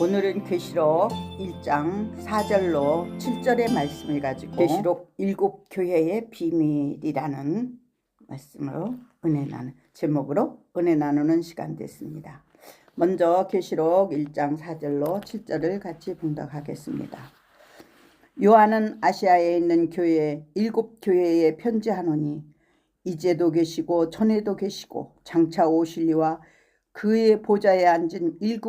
오늘은 계시록 1장 4절로 7절의 말씀을 가지고 계시록 7교회의 비밀이라는 말씀으로 제목으로 은혜 나누는 시간 됐습니다. 먼저 계시록 1장 4절로 7절을 같이 봉독하겠습니다. 요한은 아시아에 있는 교회 7교회에 편지하노니 이제도 계시고 전에도 계시고 장차 오실 이와 그의 보좌에 앉은 7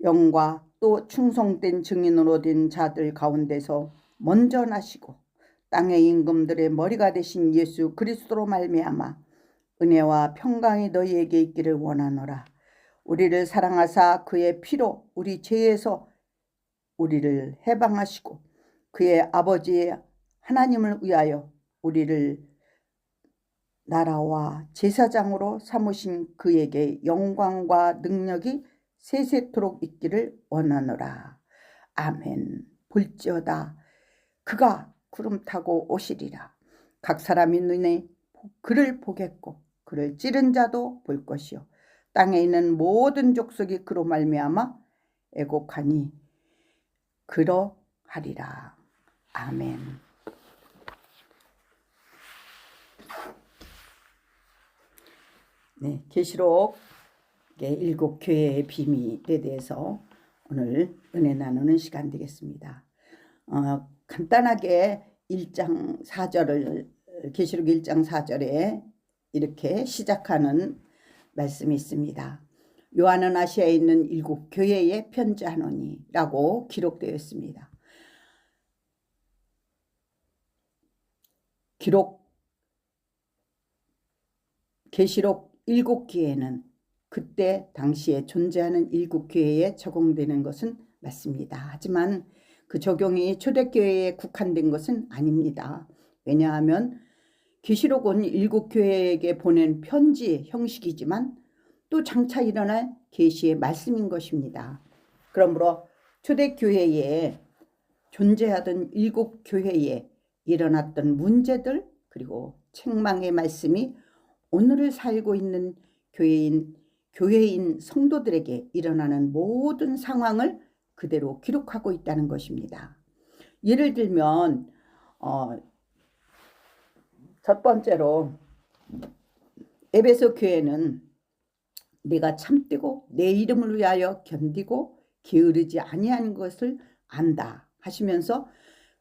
영과 또 충성된 증인으로 된 자들 가운데서 먼저 나시고 땅의 임금들의 머리가 되신 예수 그리스도로 말미암아 은혜와 평강이 너희에게 있기를 원하노라. 우리를 사랑하사 그의 피로 우리 죄에서 우리를 해방하시고 그의 아버지 하나님을 위하여 우리를 나라와 제사장으로 삼으신 그에게 영광과 능력이 세세토록 있기를 원하노라. 아멘. 볼지어다 그가 구름 타고 오시리라. 각 사람이 눈에 그를 보겠고 그를 찌른 자도 볼 것이요 땅에 있는 모든 족속이 그로 말미암아 애곡하니 그러하리라. 아멘. 네, 계시록 7교회의 비밀에 대해서 오늘 은혜 나누는 시간 되겠습니다. 간단하게 1장 4절을 계시록 1장 4절에 이렇게 시작하는 말씀이 있습니다. 요한은 아시아에 있는 7교회에 편지하노니 라고 기록되어 있습니다. 계시록 7교회는 그때 당시에 존재하는 7교회에 적용되는 것은 맞습니다. 하지만 그 적용이 초대교회에 국한된 것은 아닙니다. 왜냐하면 계시록은 7교회에게 보낸 편지 형식이지만 또 장차 일어날 계시의 말씀인 것입니다. 그러므로 초대교회에 존재하던 7교회에 일어났던 문제들 그리고 책망의 말씀이 오늘을 살고 있는 교회인 성도들에게 일어나는 모든 상황을 그대로 기록하고 있다는 것입니다. 예를 들면 첫 번째로 에베소 교회는 내가 참되고 내 이름을 위하여 견디고 게으르지 아니한 것을 안다 하시면서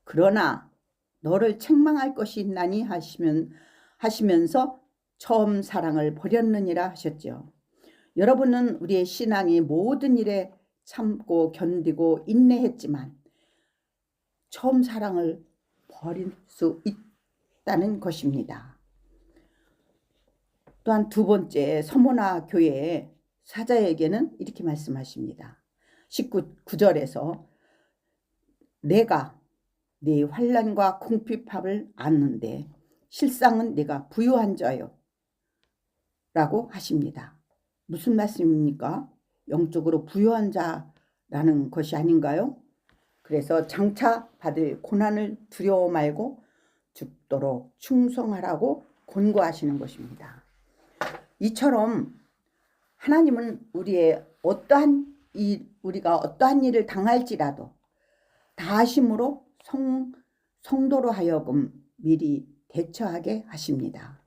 그러나 너를 책망할 것이 있나니 하시면서 처음 사랑을 버렸느니라 하셨죠. 여러분은 우리의 신앙이 모든 일에 참고 견디고 인내했지만 처음 사랑을 버릴 수 있다는 것입니다. 또한 두 번째 서모나 교회의 사자에게는 이렇게 말씀하십니다. 19절에서 내가 네 환난과 궁핍함을 아는데 실상은 내가 부유한 자요 라고 하십니다. 무슨 말씀입니까? 영적으로 부유한 자라는 것이 아닌가요? 그래서 장차 받을 고난을 두려워 말고 죽도록 충성하라고 권고하시는 것입니다. 이처럼 하나님은 우리가 어떠한 일을 당할지라도 다하심으로 성도로 하여금 미리 대처하게 하십니다.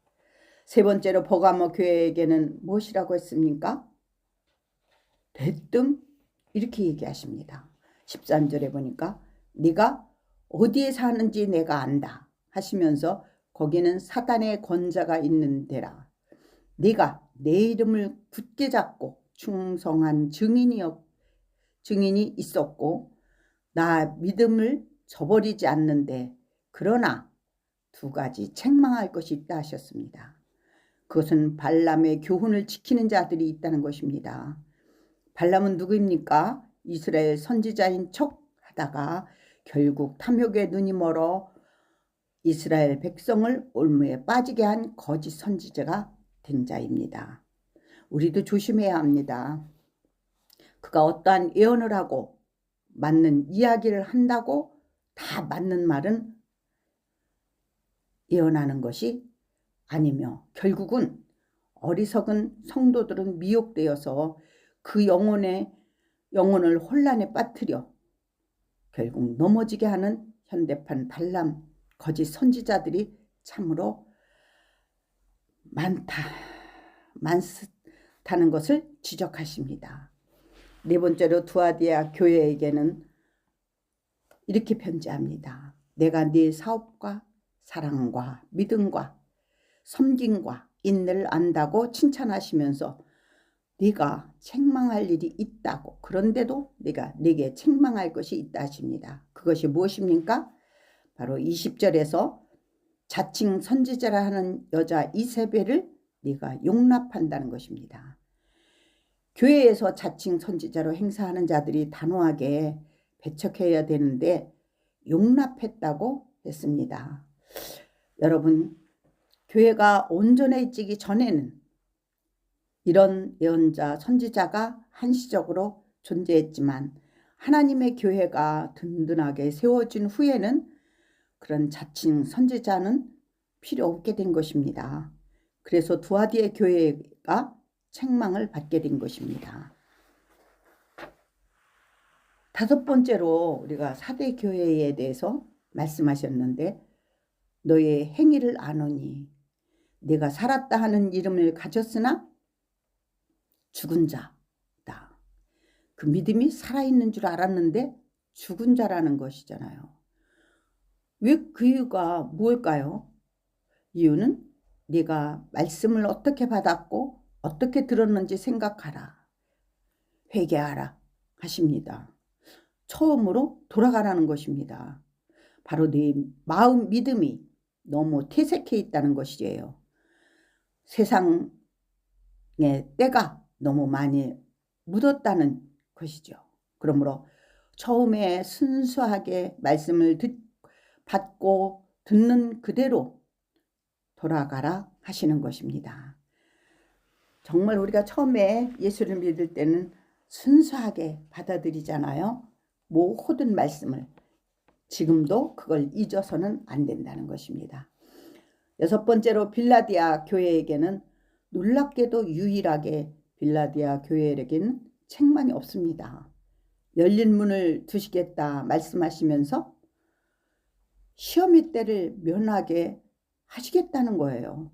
세 번째로 버가모 교회에게는 무엇이라고 했습니까? 대뜸 이렇게 얘기하십니다. 13절에 보니까 네가 어디에 사는지 내가 안다 하시면서 거기는 사단의 권자가 있는 데라. 네가 내 이름을 굳게 잡고 충성한 증인이 있었고 나 믿음을 저버리지 않는데 그러나 두 가지 책망할 것이 있다 하셨습니다. 그것은 발람의 교훈을 지키는 자들이 있다는 것입니다. 발람은 누구입니까? 이스라엘 선지자인 척 하다가 결국 탐욕에 눈이 멀어 이스라엘 백성을 올무에 빠지게 한 거짓 선지자가 된 자입니다. 우리도 조심해야 합니다. 그가 어떠한 예언을 하고 맞는 이야기를 한다고 다 맞는 말은 예언하는 것이 아니며 결국은 어리석은 성도들은 미혹되어서 그 영혼의 영혼을 혼란에 빠뜨려 결국 넘어지게 하는 현대판 발람 거짓 선지자들이 참으로 많다는 것을 지적하십니다. 네 번째로 두아디아 교회에게는 이렇게 편지합니다. 내가 네 사업과 사랑과 믿음과 섬김과 인내를 안다고 칭찬하시면서 네가 책망할 일이 있다고, 그런데도 네게 책망할 것이 있다 하십니다. 그것이 무엇입니까? 바로 20절에서 자칭 선지자라 하는 여자 이세벨을 네가 용납한다는 것입니다. 교회에서 자칭 선지자로 행사하는 자들이 단호하게 배척해야 되는데 용납했다고 했습니다. 여러분, 교회가 온전해지기 전에는 이런 예언자, 선지자가 한시적으로 존재했지만 하나님의 교회가 든든하게 세워진 후에는 그런 자칭 선지자는 필요 없게 된 것입니다. 그래서 두아디아 교회가 책망을 받게 된 것입니다. 다섯 번째로 우리가 사대 교회에 대해서 말씀하셨는데 너의 행위를 아노니 네가 살았다 하는 이름을 가졌으나 죽은 자다. 그 믿음이 살아있는 줄 알았는데 죽은 자라는 것이잖아요. 왜 그 이유가 무엇일까요? 이유는 네가 말씀을 어떻게 받았고 어떻게 들었는지 생각하라. 회개하라 하십니다. 처음으로 돌아가라는 것입니다. 바로 네 마음 믿음이 너무 퇴색해 있다는 것이에요. 세상의 때가 너무 많이 묻었다는 것이죠. 그러므로 처음에 순수하게 말씀을 받고 듣는 그대로 돌아가라 하시는 것입니다. 정말 우리가 처음에 예수를 믿을 때는 순수하게 받아들이잖아요. 모든 말씀을. 지금도 그걸 잊어서는 안 된다는 것입니다. 여섯 번째로 빌라디아 교회에게는 놀랍게도 유일하게 빌라디아 교회에게는 책망이 없습니다. 열린 문을 두시겠다 말씀하시면서 시험의 때를 면하게 하시겠다는 거예요.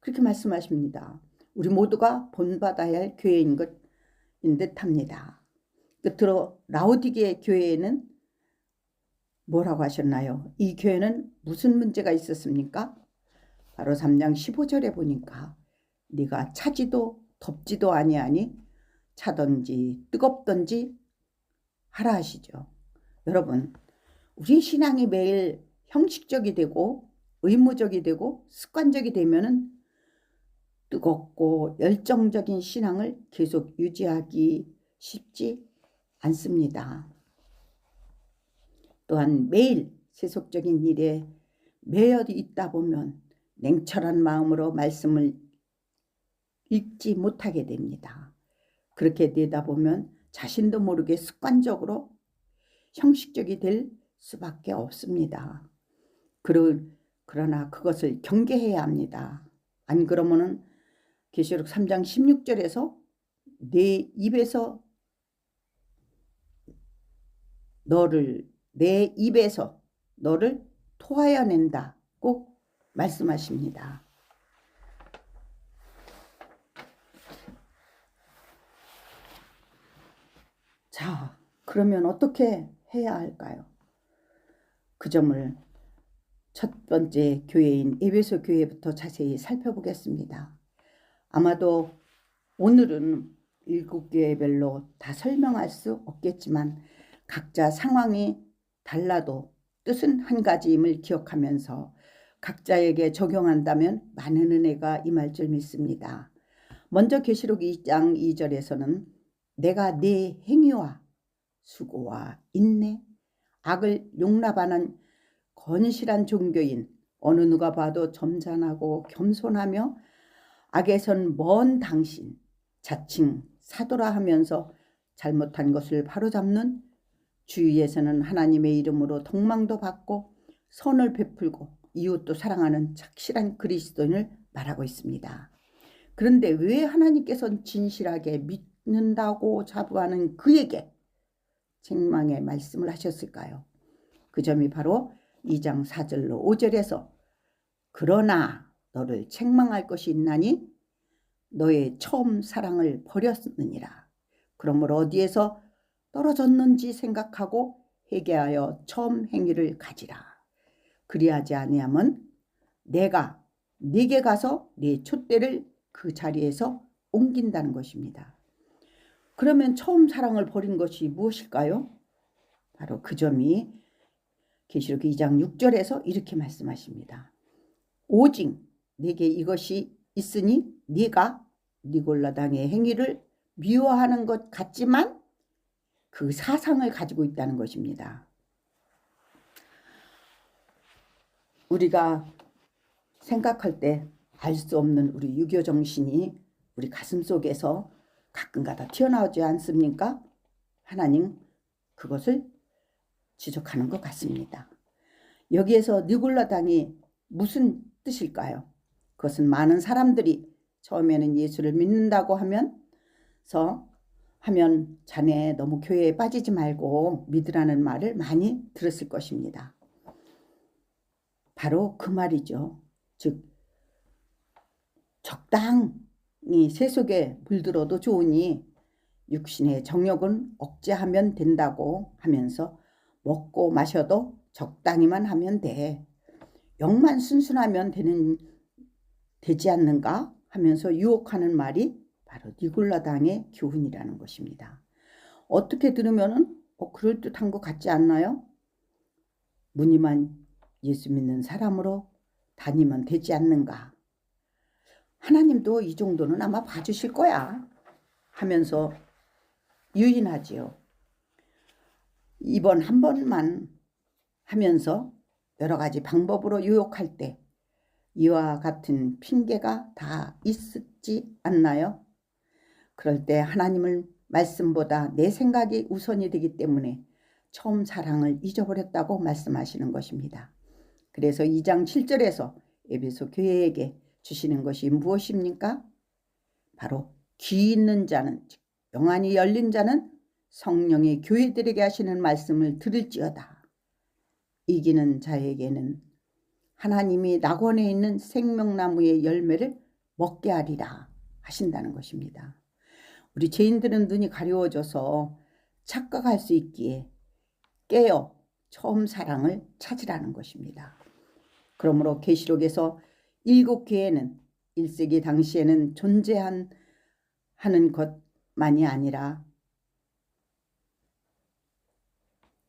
그렇게 말씀하십니다. 우리 모두가 본받아야 할 교회인 것인 듯합니다. 끝으로 라오디게 교회에는 뭐라고 하셨나요? 이 교회는 무슨 문제가 있었습니까? 바로 3장 15절에 보니까 네가 차지도 덥지도 아니하니 차든지 뜨겁든지 하라 하시죠. 여러분, 우리 신앙이 매일 형식적이 되고 의무적이 되고 습관적이 되면은 뜨겁고 열정적인 신앙을 계속 유지하기 쉽지 않습니다. 또한 매일 세속적인 일에 매여 있다 보면 냉철한 마음으로 말씀을 읽지 못하게 됩니다. 그렇게 되다 보면 자신도 모르게 습관적으로 형식적이 될 수밖에 없습니다. 그러나 그것을 경계해야 합니다. 안 그러면은 계시록 3장 16절에서 내 입에서 너를 토하여 낸다고 말씀하십니다. 자, 그러면 어떻게 해야 할까요? 그 점을 첫 번째 교회인 에베소 교회부터 자세히 살펴보겠습니다. 아마도 오늘은 일곱 교회별로 다 설명할 수 없겠지만 각자 상황이 달라도 뜻은 한 가지임을 기억하면서 각자에게 적용한다면 많은 은혜가 임할 줄 믿습니다. 먼저 계시록 2장 2절에서는 내가 네 행위와 수고와 인내, 악을 용납하는 건실한 종교인 어느 누가 봐도 점잖하고 겸손하며 악에선 먼 당신, 자칭 사도라 하면서 잘못한 것을 바로잡는 주위에서는 하나님의 이름으로 동망도 받고 선을 베풀고 이웃도 사랑하는 착실한 그리스도인을 말하고 있습니다. 그런데 왜 하나님께서는 진실하게 믿는다고 자부하는 그에게 책망의 말씀을 하셨을까요? 그 점이 바로 2장 4절로 5절에서 그러나 너를 책망할 것이 있나니 너의 처음 사랑을 버렸느니라. 그러므로 어디에서 떨어졌는지 생각하고 회개하여 처음 행위를 가지라. 그리하지 아니하면 내가 네게 가서 네 촛대를 그 자리에서 옮긴다는 것입니다. 그러면 처음 사랑을 버린 것이 무엇일까요? 바로 그 점이 계시록 2장 6절에서 이렇게 말씀하십니다. 오직 네게 이것이 있으니 네가 니골라당의 행위를 미워하는 것 같지만 그 사상을 가지고 있다는 것입니다. 우리가 생각할 때 알 수 없는 우리 유교 정신이 우리 가슴 속에서 가끔가다 튀어나오지 않습니까? 하나님 그것을 지적하는 것 같습니다. 여기에서 니골라당이 무슨 뜻일까요? 그것은 많은 사람들이 처음에는 예수를 믿는다고 하면 자네 너무 교회에 빠지지 말고 믿으라는 말을 많이 들었을 것입니다. 바로 그 말이죠. 즉 적당히 세속에 물들어도 좋으니 육신의 정욕은 억제하면 된다고 하면서 먹고 마셔도 적당히만 하면 돼. 영만 순순하면 되지 않는가 하면서 유혹하는 말이 바로 니골라당의 교훈이라는 것입니다. 어떻게 들으면 그럴듯한 것 같지 않나요? 무늬만 예수 믿는 사람으로 다니면 되지 않는가. 하나님도 이 정도는 아마 봐주실 거야 하면서 유인하지요. 이번 한 번만 하면서 여러 가지 방법으로 유혹할 때 이와 같은 핑계가 다 있지 않나요? 그럴 때 하나님을 말씀보다 내 생각이 우선이 되기 때문에 처음 사랑을 잊어버렸다고 말씀하시는 것입니다. 그래서 2장 7절에서 에베소 교회에게 주시는 것이 무엇입니까? 바로 귀 있는 자는, 즉 영안이 열린 자는 성령의 교회들에게 하시는 말씀을 들을지어다. 이기는 자에게는 하나님이 낙원에 있는 생명나무의 열매를 먹게 하리라 하신다는 것입니다. 우리 죄인들은 눈이 가려워져서 착각할 수 있기에 깨어 처음 사랑을 찾으라는 것입니다. 그러므로 계시록에서 7교회는 1세기 당시에는 존재하는 것만이 아니라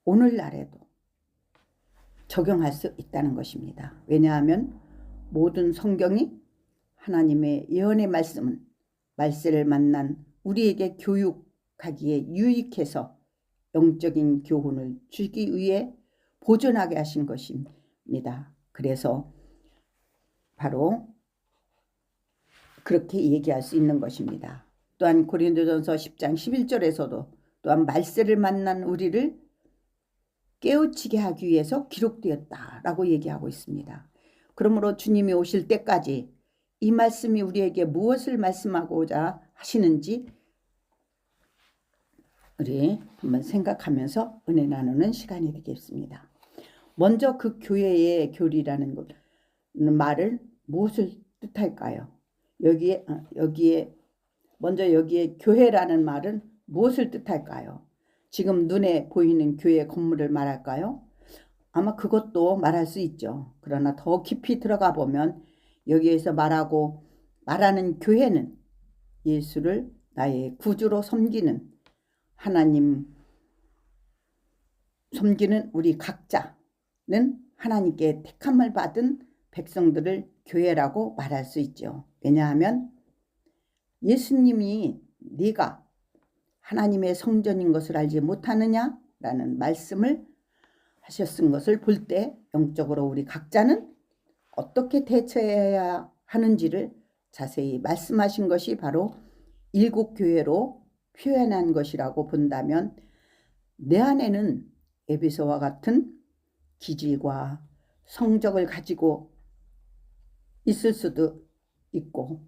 오늘날에도 적용할 수 있다는 것입니다. 왜냐하면 모든 성경이 하나님의 예언의 말씀은 말세를 만난 우리에게 교육하기에 유익해서 영적인 교훈을 주기 위해 보존하게 하신 것입니다. 그래서 바로 그렇게 얘기할 수 있는 것입니다. 또한 고린도전서 10장 11절에서도 또한 말세를 만난 우리를 깨우치게 하기 위해서 기록되었다라고 얘기하고 있습니다. 그러므로 주님이 오실 때까지 이 말씀이 우리에게 무엇을 말씀하고자 하시는지 우리 한번 생각하면서 은혜 나누는 시간이 되겠습니다. 먼저 그 교회의 교리라는 말을 무엇을 뜻할까요? 여기에 교회라는 말은 무엇을 뜻할까요? 지금 눈에 보이는 교회 건물을 말할까요? 아마 그것도 말할 수 있죠. 그러나 더 깊이 들어가 보면 여기에서 말하는 교회는 예수를 나의 구주로 섬기는 하나님 섬기는 우리 각자는 하나님께 택함을 받은 백성들을 교회라고 말할 수 있죠. 왜냐하면 예수님이 네가 하나님의 성전인 것을 알지 못하느냐? 라는 말씀을 하셨은 것을 볼 때 영적으로 우리 각자는 어떻게 대처해야 하는지를 자세히 말씀하신 것이 바로 7교회로 표현한 것이라고 본다면 내 안에는 에베소와 같은 기질과 성적을 가지고 있을 수도 있고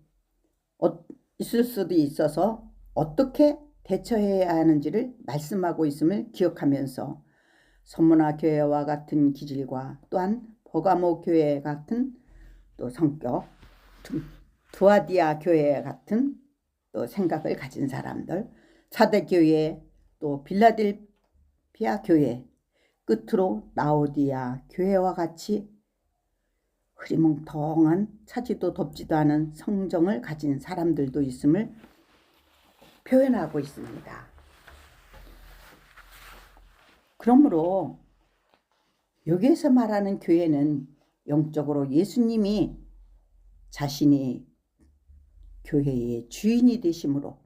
있어서 어떻게 대처해야 하는지를 말씀하고 있음을 기억하면서 서문화 교회와 같은 기질과 또한 버가모 교회 같은 또 성격, 두아디아 교회 같은 또 생각을 가진 사람들, 사대 교회, 또 빌라델피아 교회, 끝으로 라오디아 교회와 같이 흐리멍텅한 차지도 덥지도 않은 성정을 가진 사람들도 있음을 표현하고 있습니다. 그러므로 여기에서 말하는 교회는 영적으로 예수님이 자신이 교회의 주인이 되심으로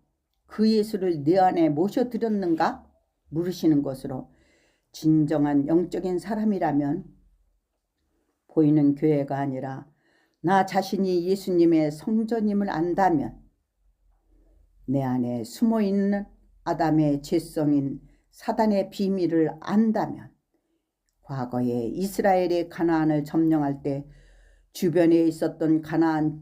그 예수를 내 안에 모셔드렸는가 물으시는 것으로, 진정한 영적인 사람이라면 보이는 교회가 아니라 나 자신이 예수님의 성전임을 안다면, 내 안에 숨어있는 아담의 죄성인 사단의 비밀을 안다면, 과거에 이스라엘의 가나안을 점령할 때 주변에 있었던 가나안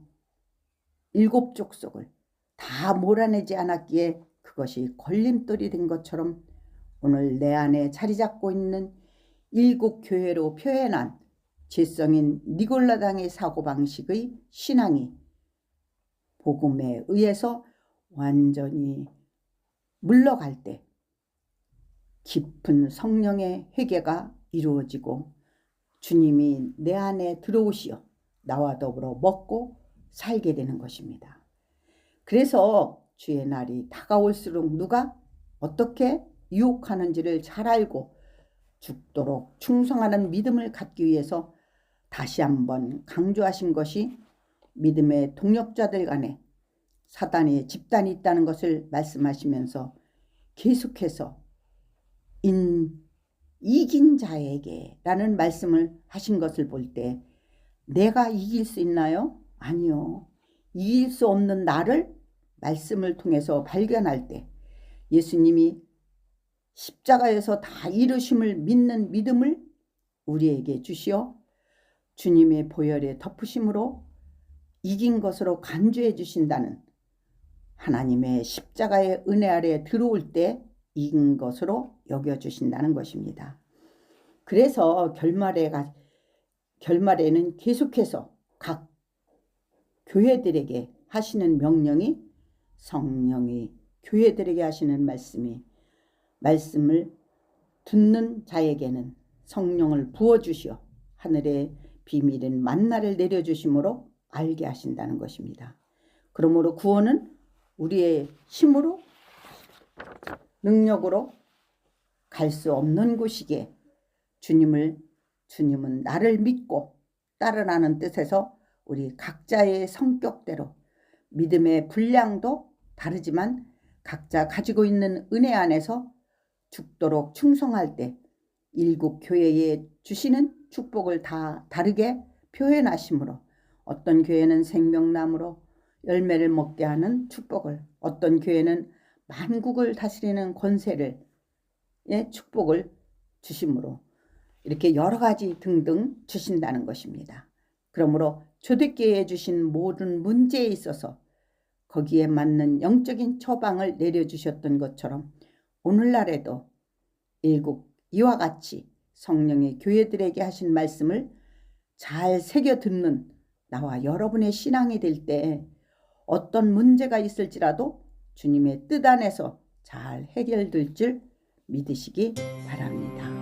7족속을 다 몰아내지 않았기에 그것이 걸림돌이 된 것처럼, 오늘 내 안에 자리 잡고 있는 7교회로 표현한 죄성인 니골라당의 사고방식의 신앙이 복음에 의해서 완전히 물러갈 때 깊은 성령의 회개가 이루어지고 주님이 내 안에 들어오시어 나와 더불어 먹고 살게 되는 것입니다. 그래서 주의 날이 다가올수록 누가 어떻게 유혹하는지를 잘 알고 죽도록 충성하는 믿음을 갖기 위해서 다시 한번 강조하신 것이 믿음의 동력자들 간에 사단의 집단이 있다는 것을 말씀하시면서 계속해서 이긴 자에게 라는 말씀을 하신 것을 볼 때, 내가 이길 수 있나요? 아니요. 이길 수 없는 나를 말씀을 통해서 발견할 때 예수님이 십자가에서 다 이루심을 믿는 믿음을 우리에게 주시어 주님의 보혈의 덮으심으로 이긴 것으로 간주해 주신다는, 하나님의 십자가의 은혜 아래 들어올 때 이긴 것으로 여겨주신다는 것입니다. 그래서 결말에는 계속해서 각 교회들에게 하시는 명령이, 성령이 교회들에게 하시는 말씀을 듣는 자에게는 성령을 부어주시어 하늘의 비밀인 만나를 내려주심으로 알게 하신다는 것입니다. 그러므로 구원은 우리의 힘으로 능력으로 갈 수 없는 곳이기에 주님은 나를 믿고 따르라는 뜻에서 우리 각자의 성격대로 믿음의 분량도 다르지만 각자 가지고 있는 은혜 안에서 죽도록 충성할 때 7교회에 주시는 축복을 다 다르게 표현하시므로, 어떤 교회는 생명나무로 열매를 먹게 하는 축복을, 어떤 교회는 만국을 다스리는 권세를 축복을 주심으로, 이렇게 여러 가지 등등 주신다는 것입니다. 그러므로 초대교회에 주신 모든 문제에 있어서 거기에 맞는 영적인 처방을 내려주셨던 것처럼 오늘날에도 이와 같이 성령의 교회들에게 하신 말씀을 잘 새겨 듣는 나와 여러분의 신앙이 될 때 어떤 문제가 있을지라도 주님의 뜻 안에서 잘 해결될 줄 믿으시기 바랍니다.